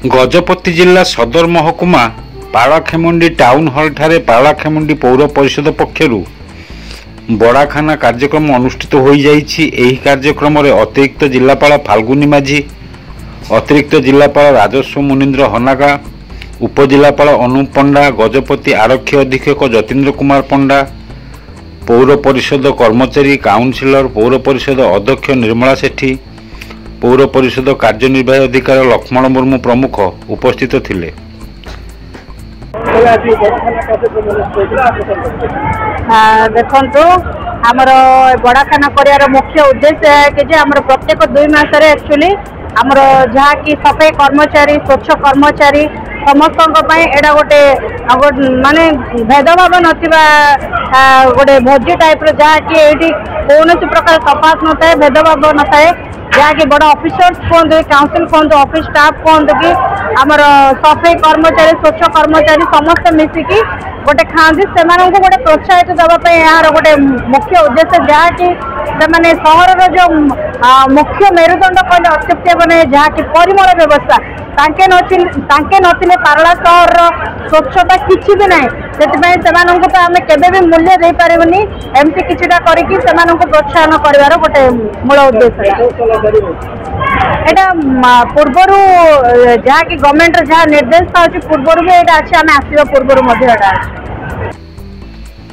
गजपति जिला सदर महकुमा पालाखेमुंडी टाउन हॉल ठारे पालाखेमुंडी पौर परिषद पक्षर बड़ाखाना कार्यक्रम अनुष्ठित हो जाइछि। एही कार्यक्रम रे अतिरिक्त जिलापाल फाल्गुनी माझी, अतिरिक्त जिलापाल राजस्व मुनीन्द्र हनागा, उपजिलापाल अनुप पंडा, गजपति आरक्षी अधीक्षक जतीन्द्र कुमार पंडा, पौर परिषद कर्मचारी, काउंसिलर, पौर परिषद अध्यक्ष निर्मला सेठी, पौर परिषद कार्यनिर्वाही अधिकारी लक्ष्मण मुर्मू प्रमुख उपस्थित थिले। देखो आमर बड़ाखाना कर मुख्य उद्देश्य है कि आमर प्रत्येक 2 मास एक्चुअली आमर जहाँ कि सफाई कर्मचारी, स्वच्छ कर्मचारी समस्त एटा गोटे माने भेदभाव नथिबा गोटे भोजी टाइप जहाँ कि ये कौन प्रकार सफात न थाए, भेदभाव न थाए, जहाँ कि बड़ ऑफिसर्स कहते, काउंसिल कहते, ऑफिस स्टाफ कहते कि आमर सफाई कर्मचारी, स्वच्छ कर्मचारी समस्त मिसिकी गोटे खाती से गोटे प्रोत्साहित देवाई यार गोटे मुख्य उद्देश्य, जहाँ कि से सहर जो मुख्य मेरुदंड कहले अत्युक्ति मैंने जहाँ कि परिमल व्यवस्था तांके नथिले पारला सहर स्वच्छता किसी भी ना से तो आम के मूल्य दे पारबनी एमती किछिटा करिकि प्रोत्साहन कर गोटे मूल उद्देश्य यहाँ पूर्वर जहाँ कि गवर्नमेंट जहाँ निर्देश था पूर्वर भी यहाँ अच्छे आम आसवा पूर्वर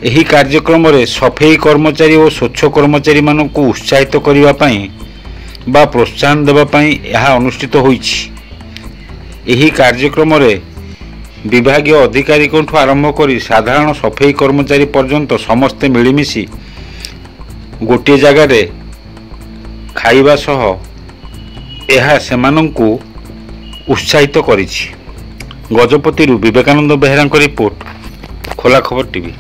एही कार्यक्रम रे सफाई कर्मचारी और स्वच्छ कर्मचारी मानक उत्साहित करने बा प्रोत्साहन देवाई यह अनुष्ठित होइछि। एही कार्यक्रम रे विभागीय अधिकारी आरंभ कर साधारण सफाई कर्मचारी पर्यंत समस्ते मिलमिशि गोटे जगार खाइबा सह यह सेमानंकु उत्साहित करिछि। गजपति विवेकानंद बेहेरा रिपोर्ट, खोला खबर टीवी।